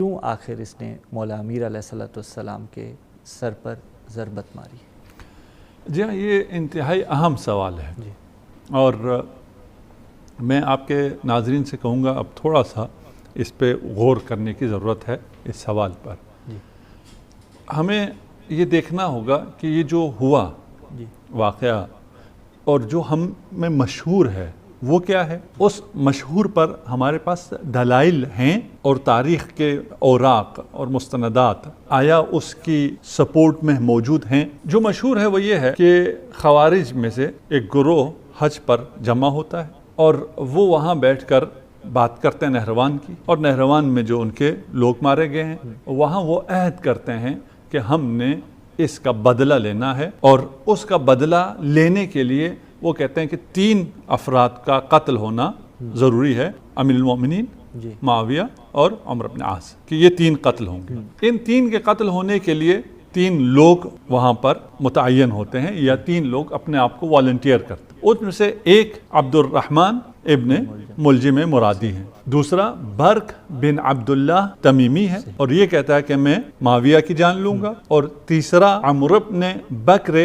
کیوں آخر اس نے مولا امیر علیہ السلام کے سر پر ضربت ماری؟ جی ہاں، یہ انتہائی اہم سوال ہے جی اور میں آپ کے ناظرین سے کہوں گا اب تھوڑا سا اس پہ غور کرنے کی ضرورت ہے اس سوال پر۔ جی ہمیں یہ دیکھنا ہوگا کہ یہ جو ہوا جی واقعہ اور جو ہم میں مشہور ہے وہ کیا ہے، اس مشہور پر ہمارے پاس دلائل ہیں اور تاریخ کے اوراق اور مستندات آیا اس کی سپورٹ میں موجود ہیں۔ جو مشہور ہے وہ یہ ہے کہ خوارج میں سے ایک گروہ حج پر جمع ہوتا ہے اور وہ وہاں بیٹھ کر بات کرتے ہیں نہروان کی، اور نہروان میں جو ان کے لوگ مارے گئے ہیں وہاں وہ عہد کرتے ہیں کہ ہم نے اس کا بدلہ لینا ہے، اور اس کا بدلہ لینے کے لیے وہ کہتے ہیں کہ 3 افراد کا قتل ہونا ضروری ہے، امیر المومنین، جی معاویہ اور عمرو بن عاص، کہ یہ 3 قتل ہوں گے۔ ان 3 کے قتل ہونے کے لیے 3 لوگ وہاں پر متعین ہوتے ہیں یا 3 لوگ اپنے آپ کو والنٹیئر کرتے ہیں۔ ان میں سے ایک عبد الرحمن ابن ملجم مرادی ہیں، دوسرا برق بن عبداللہ تمیمی ہے اور یہ کہتا ہے کہ میں معاویہ کی جان لوں گا، اور تیسرا عمرو بن بکر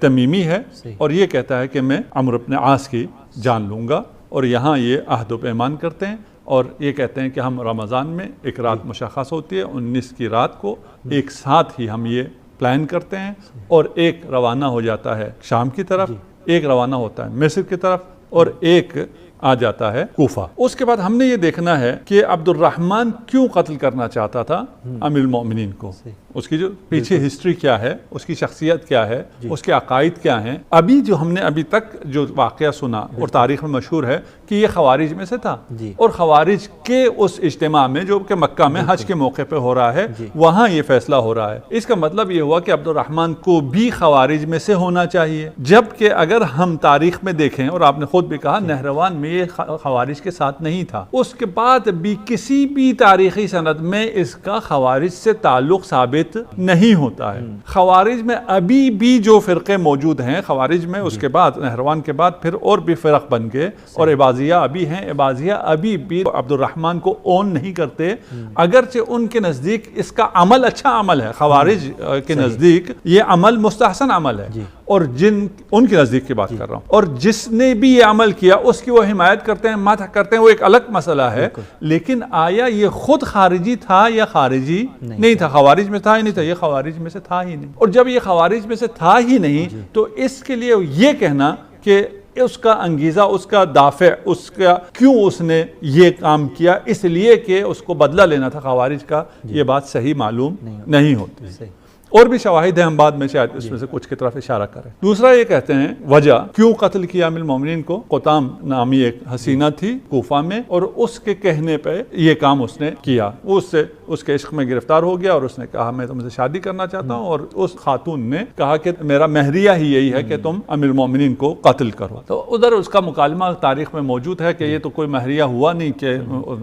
تمیمی ہے اور یہ کہتا ہے کہ میں عمرو بن عاص کی جان لوں گا، اور یہاں یہ عہد و پیمان کرتے ہیں اور یہ کہتے ہیں کہ ہم رمضان میں ایک رات مشخص ہوتی ہے 19 کی رات کو ایک ساتھ ہی ہم یہ پلان کرتے ہیں، اور ایک روانہ ہو جاتا ہے شام کی طرف، ایک روانہ ہوتا ہے مصر کی طرف، اور ایک آ جاتا ہے کوفہ۔ اس کے بعد ہم نے یہ دیکھنا ہے کہ عبد الرحمن کیوں قتل کرنا چاہتا تھا امیر المومنین کو، اس کی جو پیچھے ہسٹری کیا ہے، اس کی شخصیت کیا ہے، اس کے عقائد کیا ہیں۔ ابھی جو ہم نے ابھی تک جو واقعہ سنا اور تاریخ میں مشہور ہے کہ یہ خوارج میں سے تھا، اور خوارج کے اس اجتماع میں جو کہ مکہ میں حج کے موقع پہ ہو رہا ہے وہاں یہ فیصلہ ہو رہا ہے۔ اس کا مطلب یہ ہوا کہ عبد الرحمن کو بھی خوارج میں سے ہونا چاہیے، جبکہ اگر ہم تاریخ میں دیکھیں، اور آپ نے خود بھی کہا نہروان میں یہ خوارج کے ساتھ نہیں تھا، اس کے بعد بھی کسی بھی تاریخی سند میں اس کا خوارج سے تعلق ثابت نہیں ہوتا ہے۔ خوارج میں ابھی بھی جو فرقے موجود ہیں، خوارج میں اس کے بعد نہروان کے بعد پھر اور بھی فرق بن گئے، اور عباضیہ ابھی ہیں، عباضیہ ابھی بھی عبد الرحمن کو اون نہیں کرتے، اگرچہ ان کے نزدیک اس کا عمل اچھا عمل ہے، خوارج کے نزدیک یہ عمل مستحسن عمل ہے، اور ان کے نزدیک کی بات کر رہا ہوں، اور جس نے بھی یہ عمل کیا اس کی وہ حمایت کرتے ہیں، مدح کرتے ہیں، وہ ایک الگ مسئلہ ہے۔ لیکن آیا یہ خود خارجی تھا یا خارجی نہیں تھا؟ خوارج میں تھا ہی نہیں تھا، یہ خوارج میں سے تھا ہی نہیں، اور جب یہ خوارج میں سے تھا ہی نہیں تو اس کے لیے یہ کہنا کہ اس کا انگیزہ، اس کا دافع، اس کا کیوں اس نے یہ کام کیا، اس لیے کہ اس کو بدلہ لینا تھا خوارج کا، یہ بات صحیح معلوم نہیں ہوتی۔ اور بھی شواہد ہیں، ہم بعد میں شاید اس میں سے کچھ کی طرف اشارہ کریں۔ دوسرا یہ کہتے ہیں وجہ کیوں قتل کیا امیر المومنین کو، قطام نامی ایک حسینہ تھی کوفہ میں، اور اس کے کہنے پہ یہ کام اس نے کیا، اس کے عشق میں گرفتار ہو گیا اور اس نے کہا میں تم سے شادی کرنا چاہتا ہوں، اور اس خاتون نے کہا کہ میرا مہریہ ہی یہی ہے کہ تم امیر المومنین کو قتل کرو۔ تو ادھر اس کا مکالمہ تاریخ میں موجود ہے کہ یہ تو کوئی مہریہ ہوا نہیں، کہ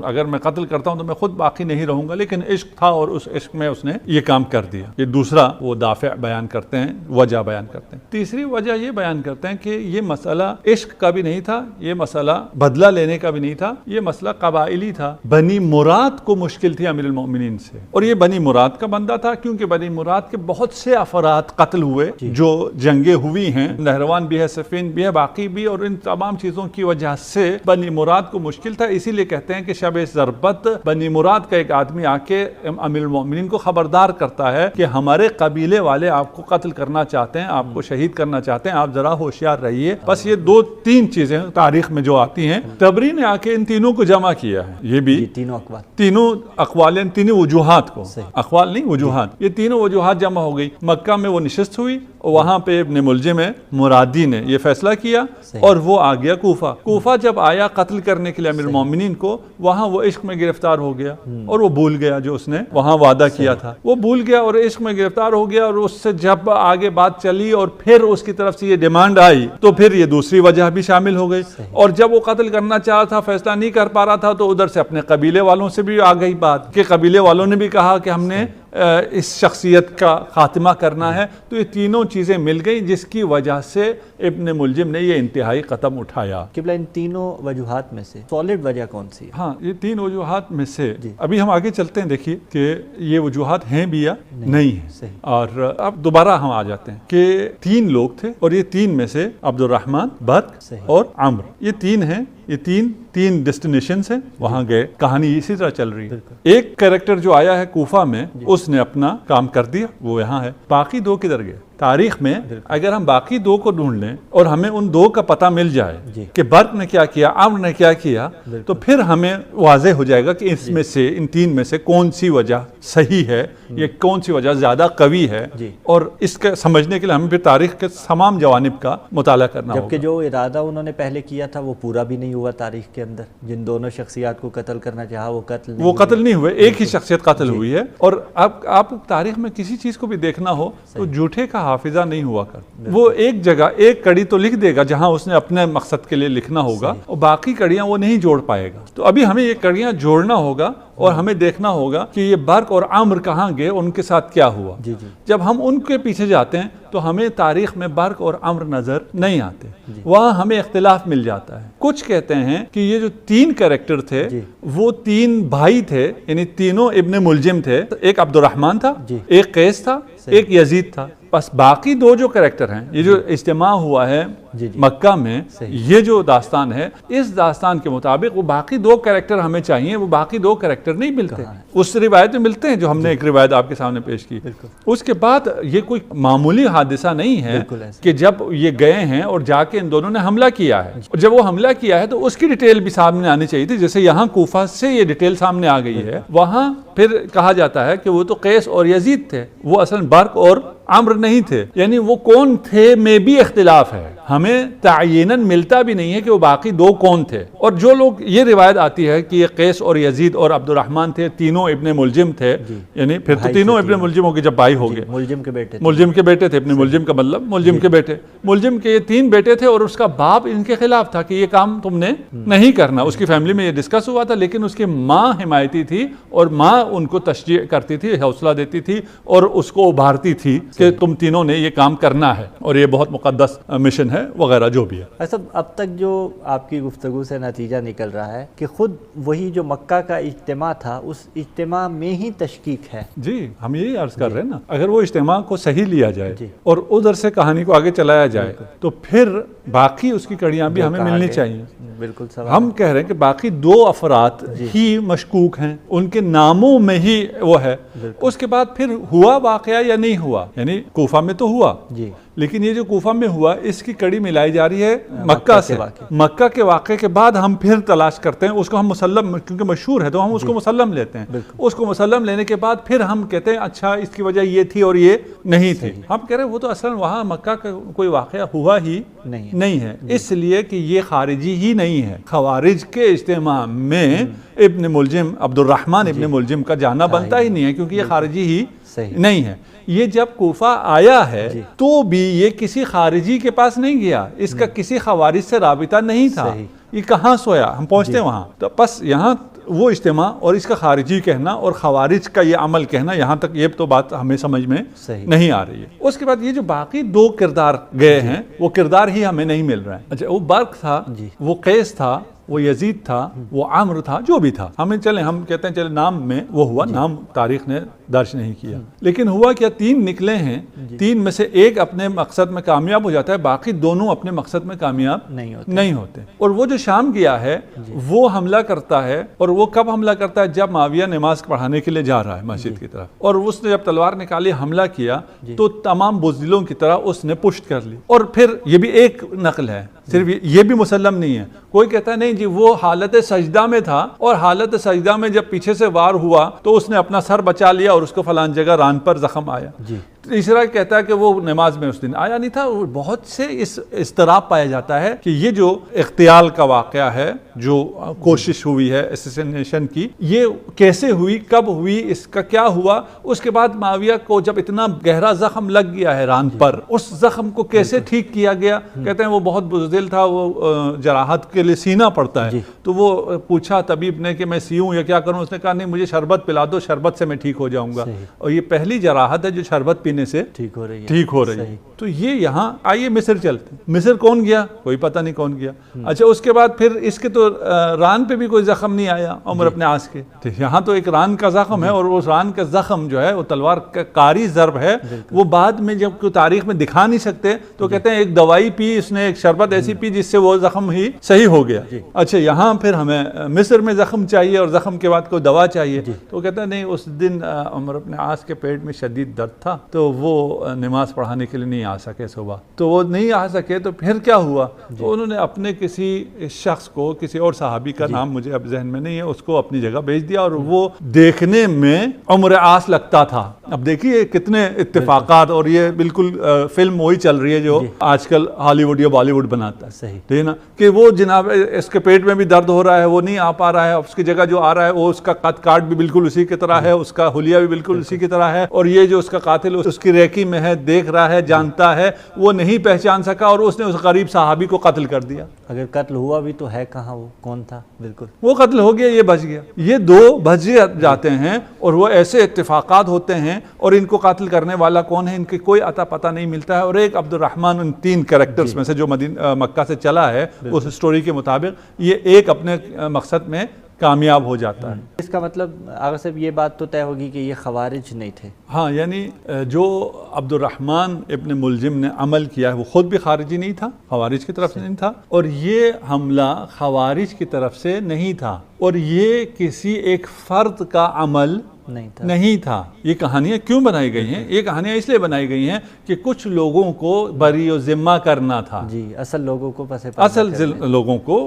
اگر میں قتل کرتا ہوں تو میں خود باقی نہیں رہوں گا، لیکن عشق تھا اور اس عشق میں اس نے یہ کام کر دیا۔ یہ دوسرا وہ دافع بیان کرتے ہیں، وجہ بیان کرتے ہیں۔ تیسری وجہ یہ بیان کرتے ہیں کہ یہ مسئلہ عشق کا بھی نہیں تھا، یہ مسئلہ بدلہ لینے کا بھی نہیں تھا، یہ مسئلہ قبائلی تھا۔ بنی مراد کو مشکل تھی امیر المومنین سے، اور یہ بنی مراد کا بندہ تھا کیونکہ بنی مراد کے بہت سے افراد قتل ہوئے جو جنگیں ہوئی ہیں، نہروان بھی ہے، صفین بھی ہے، باقی بھی، اور ان تمام چیزوں کی وجہ سے بنی مراد کو مشکل تھا۔ اسی لیے کہتے ہیں کہ شب ضربت بنی مراد کا ایک آدمی آ کے امیر المومنین کو خبردار کرتا ہے کہ ہمارے قبیلے والے آپ کو قتل کرنا چاہتے ہیں، آپ کو شہید کرنا چاہتے ہیں، آپ ذرا ہوشیار رہیے۔ بس یہ 2-3 چیزیں تاریخ میں جو آتی ہیں، تبری نے آ کے ان تینوں کو جمع کیا ہے، یہ بھی تینوں اقوال، تینوں وجوہات کو، اقوال نہیں وجوہات، یہ تینوں وجوہات جمع ہو گئی۔ مکہ میں وہ نشست ہوئی، وہاں پہ ابن ملجم مرادی نے یہ فیصلہ کیا، اور وہ آ گیا کوفہ۔ کوفہ جب آیا قتل کرنے کے لیے امیر المومنین کو، وہاں وہ عشق میں گرفتار ہو گیا اور وہ بھول گیا جو اس نے وہاں وعدہ کیا تھا، وہ بھول گیا اور عشق میں گرفتار ہو گیا، اور اس سے جب آگے بات چلی اور پھر اس کی طرف سے یہ ڈیمانڈ آئی تو پھر یہ دوسری وجہ بھی شامل ہو گئی، اور جب وہ قتل کرنا چاہا تھا، فیصلہ نہیں کر پا رہا تھا، تو ادھر سے اپنے قبیلے والوں سے بھی آ گئی بات کہ قبیلے والوں نے بھی کہا کہ ہم نے اس شخصیت کا خاتمہ کرنا ہے، تو یہ تینوں چیزیں مل گئی جس کی وجہ سے ابن ملجم نے یہ انتہائی قدم اٹھایا۔ قبلہ ان تینوں وجوہات میں سے سالڈ وجہ کون سی ہے؟ ہاں، یہ تین وجوہات میں سے ابھی ہم آگے چلتے ہیں، دیکھیے کہ یہ وجوہات ہیں بھی یا نہیں ہیں، اور اب دوبارہ ہم آ جاتے ہیں کہ تین لوگ تھے اور یہ تین میں سے عبد الرحمن، برق اور عمرو، یہ تین ہیں، یہ تین ڈیسٹینیشنز ہیں، وہاں گئے، کہانی اسی طرح چل رہی ہے۔ ایک کریکٹر جو آیا ہے کوفہ میں، اس نے اپنا کام کر دیا، وہ یہاں ہے۔ باقی دو کدھر گئے؟ تاریخ میں اگر ہم باقی دو کو ڈھونڈ لیں اور ہمیں ان دو کا پتہ مل جائے کہ برق نے کیا کیا، عمرو نے کیا کیا، تو پھر ہمیں واضح ہو جائے گا کہ اس میں سے، ان تین میں سے کون سی وجہ صحیح ہے یا کون سی وجہ زیادہ قوی ہے، اور اس کا سمجھنے کے لیے ہمیں پھر تاریخ کے تمام جوانب کا مطالعہ کرنا ہوگا۔ جبکہ جو ارادہ انہوں نے پہلے کیا تھا وہ پورا بھی نہیں ہوا تاریخ کے اندر، جن دونوں شخصیات کو قتل کرنا چاہا وہ قتل نہیں ہوئے، ایک ہی شخصیت قتل ہوئی ہے۔ اور اب آپ تاریخ میں کسی چیز کو بھی دیکھنا ہو تو جھوٹے کا حافظہ نہیں ہوا کرتا، وہ ایک جگہ ایک کڑی تو لکھ دے گا جہاں اس نے اپنے مقصد کے لیے لکھنا ہوگا، اور باقی کڑیاں وہ نہیں جوڑ پائے گا۔ تو ابھی ہمیں یہ کڑیاں جوڑنا ہوگا اور ہمیں دیکھنا ہوگا کہ یہ برق اور عمرو کہاں گئے، ان کے ساتھ کیا ہوا۔ جب ہم ان کے پیچھے جاتے ہیں تو ہمیں تاریخ میں برق اور عمرو نظر نہیں آتے، وہاں ہمیں اختلاف مل جاتا ہے۔ کچھ کہتے ہیں کہ یہ جو تین کریکٹر تھے وہ تین بھائی تھے، یعنی تینوں ابن ملجم تھے، ایک عبد الرحمن تھا، ایک قیس تھا، ایک یزید تھا۔ بس باقی دو جو کریکٹر ہیں، یہ جو اجتماع ہوا ہے مکہ میں، یہ جو داستان ہے، اس داستان کے مطابق وہ باقی دو کریکٹر ہمیں چاہیے، وہ باقی دو کریکٹر نہیں ملتے۔ اس روایت میں ملتے ہیں جو ہم نے ایک روایت آپ کے سامنے پیش کی۔ اس کے بعد یہ کوئی معمولی حادثہ نہیں ہے کہ جب یہ گئے ہیں اور جا کے ان دونوں نے حملہ کیا ہے، اور جب وہ حملہ کیا ہے تو اس کی ڈیٹیل بھی سامنے آنی چاہیے تھی، جیسے یہاں کوفہ سے یہ ڈیٹیل سامنے آ گئی ہے، وہاں پھر کہا جاتا ہے کہ وہ تو قیس اور یزید تھے، وہ اصلا برق اور عمرو نہیں تھے، یعنی وہ کون تھے میں بھی اختلاف ہے، ہمیں تعیناً ملتا بھی نہیں ہے کہ وہ باقی دو کون تھے۔ اور جو لوگ یہ روایت آتی ہے کہ یہ قیس اور یزید اور عبد الرحمن تھے، تینوں ابن ملجم تھے، یعنی پھر تو تینوں ابن ملجموں کے جب بھائی ہو گئے، ملجم کے بیٹے تھے، ابن ملجم کا مطلب ملجم کے بیٹے، ملجم کے یہ تین بیٹے تھے، اور اس کا باپ ان کے خلاف تھا کہ یہ کام تم نے نہیں کرنا۔ اس کی فیملی میں یہ ڈسکس ہوا تھا، لیکن اس کی ماں حمایتی تھی، اور ماں ان کو تشجیع کرتی تھی، حوصلہ دیتی تھی، اور اس کو ابھارتی تھی کہ تم تینوں نے یہ کام کرنا ہے اور یہ بہت مقدس مشن ہے وغیرہ جو بھی ہے۔ ایسا اب تک جو آپ کی گفتگو سے نتیجہ نکل رہا ہے کہ خود وہی جو مکہ کا اجتماع تھا، اس اجتماع میں ہی تشکیک ہے۔ جی، ہم یہی عرض کر رہے ہیں نا، اگر وہ اجتماع کو صحیح لیا جائے اور ادھر سے کہانی کو آگے چلایا جائے تو پھر باقی اس کی کڑیاں بھی ہمیں ملنی چاہیے۔ بالکل ہم کہہ رہے ہیں کہ باقی دو افراد ہی مشکوک ہیں، ان کے ناموں میں ہی وہ ہے۔ اس کے بعد پھر ہوا واقعہ یا نہیں ہوا، یعنی کوفہ میں تو ہوا، لیکن یہ جو کوفہ میں ہوا اس کی کڑی ملائی جا رہی ہے مکہ سے۔ مکہ کے واقعے کے بعد ہم پھر تلاش کرتے ہیں اس کو، ہم مسلم، کیونکہ مشہور ہے تو ہم اس کو مسلم لیتے ہیں۔ اس کو مسلم لینے کے بعد پھر ہم کہتے ہیں اچھا اس کی وجہ یہ تھی اور یہ نہیں تھی۔ ہم کہہ رہے ہیں وہ تو اصلا وہاں مکہ کا کوئی واقعہ ہوا ہی نہیں ہے، اس لیے کہ یہ خارجی ہی نہیں ہے۔ خوارج کے اجتماع میں ابن ملجم، عبد الرحمن ابن ملجم کا جانا بنتا ہی نہیں ہے، کیونکہ یہ خارجی ہی نہیں ہے۔ یہ جب کوفہ آیا ہے تو بھی یہ کسی خارجی کے پاس نہیں گیا، اس کا کسی خوارج سے رابطہ نہیں تھا، یہ کہاں سویا، ہم پہنچتے ہیں وہاں۔ تو بس یہاں وہ اجتماع اور اس کا خارجی کہنا اور خوارج کا یہ عمل کہنا، یہاں تک یہ تو بات ہمیں سمجھ میں نہیں آ رہی ہے۔ اس کے بعد یہ جو باقی دو کردار گئے ہیں وہ کردار ہی ہمیں نہیں مل رہے ہیں۔ اچھا، وہ برق تھا، وہ قیس تھا، وہ یزید تھا، وہ عمرو تھا، جو بھی تھا، ہم کہتے ہیں چلے نام میں وہ ہوا، نام تاریخ نے درج نہیں کیا، لیکن ہوا کیا، تین نکلے ہیں، تین میں سے ایک اپنے مقصد میں کامیاب ہو جاتا ہے، باقی دونوں اپنے مقصد میں کامیاب نہیں ہوتے۔ اور وہ جو شام گیا ہے وہ حملہ کرتا ہے، اور وہ کب حملہ کرتا ہے؟ جب معاویہ نماز پڑھانے کے لیے جا رہا ہے مسجد کی طرف، اور اس نے جب تلوار نکالی حملہ کیا تو تمام بزدلوں کی طرح اس نے پشت کر لی۔ اور پھر یہ بھی ایک نقل ہے، صرف یہ بھی مسلم نہیں ہے، کوئی کہتا ہے نہیں جی وہ حالت سجدہ میں تھا، اور حالت سجدہ میں جب پیچھے سے وار ہوا تو اس نے اپنا سر بچا لیا اور اس کو فلان جگہ ران پر زخم آیا۔ تیسرا کہتا ہے کہ وہ نماز میں اس دن آیا نہیں تھا. بہت سے اس اضطراب پایا جاتا ہے کہ یہ جو اغتیال کا واقعہ ہے, جو کوشش ہوئی ہے اسیسینیشن کی, یہ کیسے ہوئی, کب ہوئی, اس کا کیا ہوا. اس کے بعد معاویہ کو جب اتنا گہرا زخم لگ گیا ہے ران پر, اس زخم کو کیسے ٹھیک کیا گیا. کہتے ہیں وہ بہت بزدل تھا, وہ جراحت کے لیے سینا پڑتا ہے. تو وہ پوچھا طبیب نے کہ میں سیوں یا کیا کروں. اس نے کہا نہیں, مجھے شربت پلا دو, شربت سے میں ٹھیک ہو جاؤں گا. اور یہ پہلی جراحت ہے جو شربت پینے سے ٹھیک ہو رہی ہے. تو یہ یہاں آئیے مصر چلتے. مصر کون گیا, کوئی پتہ نہیں کون گیا. اچھا, اس کے بعد پھر اس کے تو ران پہ بھی کوئی زخم نہیں آیا عمر ابن عاص کے. یہاں تو ایک ران کا زخم ہے, اور اس ران کا زخم جو ہے وہ تلوار کا کاری ضرب ہے. وہ بعد میں جب کوئی تاریخ میں دکھا نہیں سکتے تو کہتے ہیں ایک دوائی پی اس نے, ایک شربت ایسی پی جس سے وہ زخم ہی صحیح ہو گیا. اچھا, یہاں پھر ہمیں مصر میں زخم چاہیے اور زخم کے بعد کوئی دوا چاہیے. تو کہتا ہے نہیں, اس دن عمر ابن عاص کے پیٹ میں شدید درد تھا تو وہ نماز پڑھانے کے لیے نہیں آ سکے صبح. تو وہ نہیں آ سکے تو پھر کیا ہوا, تو انہوں نے اپنے کسی شخص کو, کسی اور صحابی کا نام مجھے اب ذہن میں نہیں ہے, اس کو اپنی جگہ بھیج دیا. اور وہ دیکھنے میں عمر عاص لگتا تھا. اب دیکھیے کتنے اتفاقات, اور یہ بالکل فلم وہی چل رہی ہے جو آج کل ہالی ووڈ یا بالی ووڈ بناتا ہے. ٹھیک ہے نا, کہ وہ جناب اس کے پیٹ میں بھی درد ہو رہا ہے, وہ نہیں آ پا رہا ہے, اس کی جگہ جو آ رہا ہے وہ اس کا قد کاٹ بھی بالکل اسی کی طرح ہے, اس کا حلیہ بھی بالکل اسی کی طرح ہے, اور یہ جو اس کا قاتل اس کی ریکی میں ہے, دیکھ رہا ہے, جانتا ہے, وہ نہیں پہچان سکا اور اس نے اس غریب صحابی کو قتل کر دیا. اگر قتل ہوا بھی تو ہے کہاں, وہ کون تھا؟ بالکل وہ قتل ہو گیا, یہ بچ گیا. یہ دو بچ جاتے ہیں, اور وہ ایسے اتفاقات ہوتے ہیں, اور ان کو قاتل کرنے والا کون ہے ان کی کوئی عطا پتہ نہیں ملتا ہے. اور ایک عبد الرحمن ان تین کریکٹرز میں سے جو مکہ سے چلا ہے اس سٹوری کے مطابق, یہ ایک اپنے مقصد میں کامیاب ہو جاتا ہے. اس کا مطلب آغا صاحب یہ بات تو طے ہوگی کہ یہ خوارج نہیں تھے. ہاں, یعنی جو عبد الرحمن ابن ملجم نے عمل کیا ہے وہ خود بھی خارجی نہیں تھا, خوارج کی طرف سے نہیں تھا, اور یہ حملہ خوارج کی طرف سے نہیں تھا, اور یہ کسی ایک فرد کا عمل نہیں تھا. یہ کہانیاں کیوں بنائی گئی ہیں؟ یہ کہانیاں اس لیے بنائی گئی ہیں کہ کچھ لوگوں کو بری و ذمہ کرنا تھا. اصل لوگوں کو لوگوں کو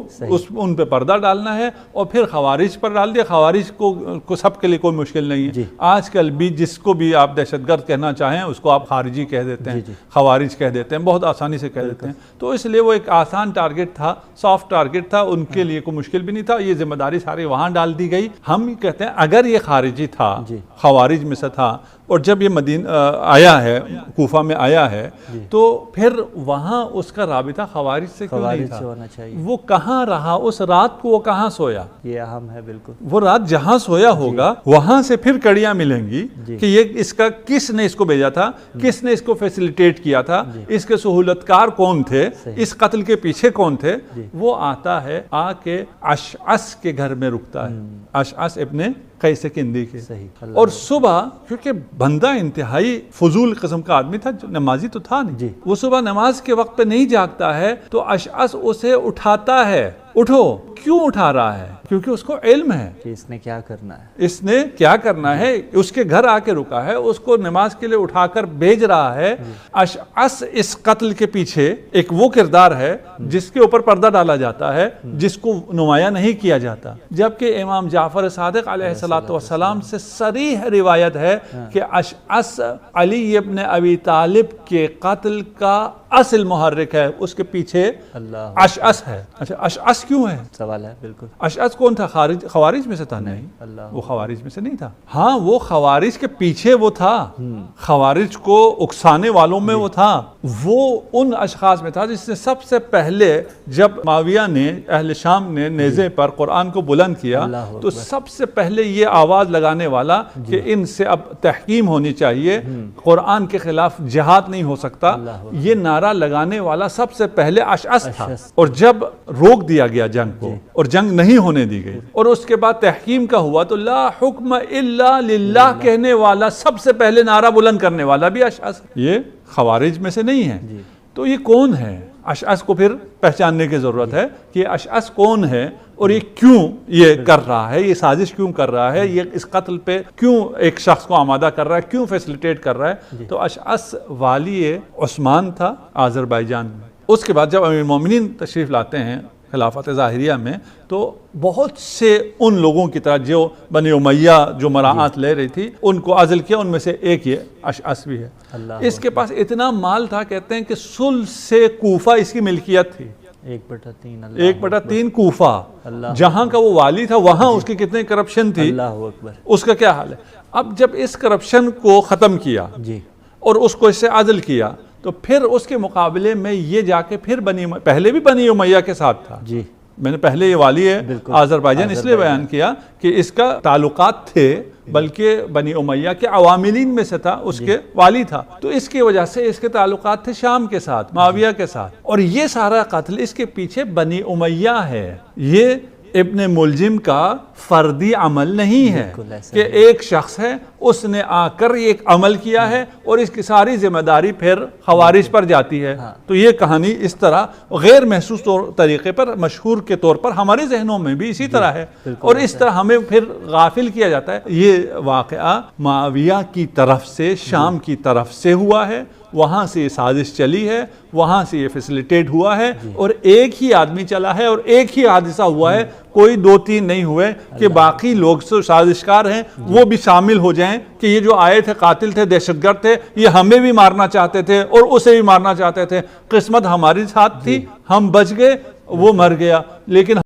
ان پہ پردہ ڈالنا ہے, اور پھر خوارج پر ڈال دیا. خوارج کو سب کے لیے کوئی مشکل نہیں ہے. آج کل بھی جس کو بھی آپ دہشت گرد کہنا چاہیں اس کو آپ خارجی کہہ دیتے ہیں, خوارج کہہ دیتے ہیں, بہت آسانی سے کہہ دیتے ہیں. تو اس لیے وہ ایک آسان ٹارگٹ تھا, سافٹ ٹارگٹ تھا, ان کے لیے کوئی مشکل بھی نہیں تھا. یہ ذمہ داری ساری وہاں ڈال دی گئی. ہم کہتے ہیں اگر یہ خارجی تھا, خوارج میں سے تھا, اور جب یہ مدینہ آیا ہے, کوفہ میں آیا ہے, تو پھر وہاں اس کا رابطہ خوارج سے کیوں نہیں تھا؟ وہ کہاں رہا اس رات کو, وہ کہاں سویا؟ یہ اہم ہے بالکل. وہ رات جہاں سویا ہوگا وہاں سے پھر کڑیاں ملیں گی کہ یہ اس کا کس نے اس کو بھیجا تھا, کس نے اس کو فیسیلیٹیٹ کیا تھا, اس کے سہولتکار کون تھے, اس قتل کے پیچھے کون تھے. وہ آتا ہے, آ کے اشعث کے گھر میں رکتا ہے, اشعث ابن قیس کندی کے. اور صبح, کیونکہ بندہ انتہائی فضول قسم کا آدمی تھا, نمازی تو تھا نہیں, وہ صبح نماز کے وقت پہ نہیں جاگتا ہے, تو اشعث اسے اٹھاتا ہے. اٹھو. کیوں اٹھا رہا ہے؟ کیونکہ اس کو علم ہے کہ اس نے کیا کرنا ہے, اس نے کیا کرنا ہے. اس کے گھر آ کے رکا ہے, اس کو نماز کے لیے اٹھا کر بھیج رہا ہے. اشعث اس قتل کے پیچھے ایک وہ کردار ہے جس کے اوپر پردہ ڈالا جاتا ہے, جس کو نمایاں نہیں کیا جاتا. جبکہ امام جعفر صادق علیہ الصلوۃ والسلام سے صریح روایت ہے کہ اشعث علی ابن ابی طالب کے قتل کا اصل محرک ہے, اس کے پیچھے اشعث ہے. اچھا, اشعث کیوں ہے سوال ہے. بالکل. اشعث کون تھا؟ خوارج میں سے تھا؟ نہیں, وہ خوارج میں سے نہیں تھا. ہاں, وہ خوارج کے پیچھے وہ تھا, خوارج کو اکسانے والوں میں وہ تھا. وہ ان اشخاص میں تھا جس نے سب سے پہلے, جب معاویہ نے, اہل شام نے نیزے پر قرآن کو بلند کیا, تو سب سے پہلے یہ آواز لگانے والا کہ ان سے اب تحکیم ہونی چاہیے, قرآن کے خلاف جہاد نہیں ہو سکتا, یہ نعرہ لگانے والا سب سے پہلے اشعث تھا. اور جب روک دیا گیا جنگ کو اور جنگ نہیں ہونے دی گئی, اور اس کے بعد تحکیم کا ہوا, تو لا حکم الا للہ کہنے والا, سب سے پہلے نعرہ بلند کرنے والا بھی اشعث. یہ خوارج میں سے نہیں ہے. تو یہ کون ہے؟ اشعث کو پھر پہچاننے کی ضرورت ہے کہ یہ اشعث کون ہے, اور یہ کیوں یہ کر رہا ہے, یہ سازش کیوں کر رہا ہے, یہ اس قتل پہ کیوں ایک شخص کو آمادہ کر رہا ہے, کیوں فیسیلیٹیٹ کر رہا ہے. تو اشعث والی عثمان تھا آذربائیجان میں. اس کے بعد جب امیر المومنین تشریف لاتے ہیں خلافت ظاہریہ میں، تو بہت سے ان لوگوں کی طرح جو بنی امیہ جو مراعات لے رہی تھی ان کو عزل کیا. ان میں سے ایک یہ اشعث بھی ہے. اس کے پاس اتنا مال تھا، کہتے ہیں کہ ثلث کوفہ اس کی ملکیت تھی. 1/3 کوفہ جہاں کا وہ والی تھا، وہاں اس کی کتنے کرپشن تھی. اللہ اکبر. اس کا کیا حال ہے. اب جب اس کرپشن کو ختم کیا جی اور اس کو اس سے عزل کیا، تو پھر اس کے مقابلے میں یہ جا کے پھر پہلے بھی بنی امیہ کے ساتھ تھا. جی میں نے پہلے یہ والی ہے آذربائیجان اس لیے بیان کیا کہ اس کا تعلقات تھے، بلکہ بنی امیہ کے عواملین میں سے تھا، اس کے والی تھا. تو اس کی وجہ سے اس کے تعلقات تھے شام کے ساتھ، معاویہ کے ساتھ. اور یہ سارا قتل اس کے پیچھے بنی امیہ ہے. یہ ابن ملجم کا فردی عمل نہیں ہے کہ ایک شخص ہے اس نے آ کر یہ ایک عمل کیا ہے اور اس کی ساری ذمہ داری پھر خوارج پر جاتی ہے. تو یہ کہانی اس طرح غیر محسوس طریقے پر مشہور کے طور پر ہمارے ذہنوں میں بھی اسی طرح ہے، اور اس طرح ہمیں پھر غافل کیا جاتا ہے. یہ واقعہ معاویہ کی طرف سے شام کی طرف سے ہوا ہے، وہاں سے یہ سازش چلی ہے، وہاں سے یہ فیسیلیٹیٹ ہوا ہے، اور ایک ہی آدمی چلا ہے اور ایک ہی حادثہ ہوا ہے. کوئی 2-3 نہیں ہوئے کہ باقی لوگ سازشکار ہیں وہ بھی شامل ہو جائیں کہ یہ جو آئے تھے قاتل تھے، دہشت گرد تھے، یہ ہمیں بھی مارنا چاہتے تھے اور اسے بھی مارنا چاہتے تھے. قسمت ہماری ساتھ تھی، ہم بچ گئے، وہ مر گیا. لیکن